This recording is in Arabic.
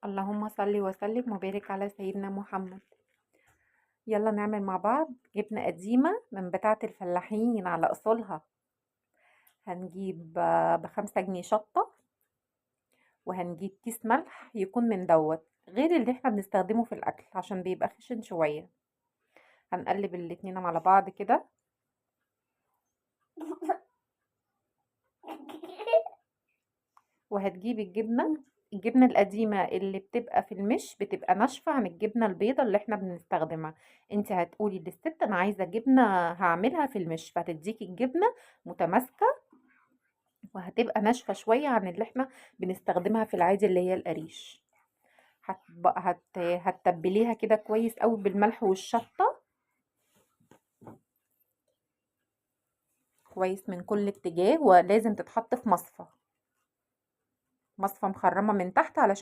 اللهم صل وسلم وبارك على سيدنا محمد. يلا نعمل مع بعض جبنة قديمة من بتاعة الفلاحين على أصولها. هنجيب ب5 جنيه شطة، وهنجيب كيس ملح يكون من دوت غير اللي احنا بنستخدمه في الأكل عشان بيبقى خشن شوية. هنقلب الاتنين على بعض كده. وهتجيب الجبنة القديمة اللي بتبقى في المش بتبقى ناشفة عن الجبنة البيضة اللي احنا بنستخدمها. انت هتقولي للست انا عايزة جبنة هعملها في المش، فهتديكي الجبنة متماسكة وهتبقى ناشفة شوية عن اللي احنا بنستخدمها في العادي اللي هي القريش. هتتبليها كده كويس قوي بالملح والشطة كويس من كل اتجاه، ولازم تتحط في مصفى مخرمة من تحت علشان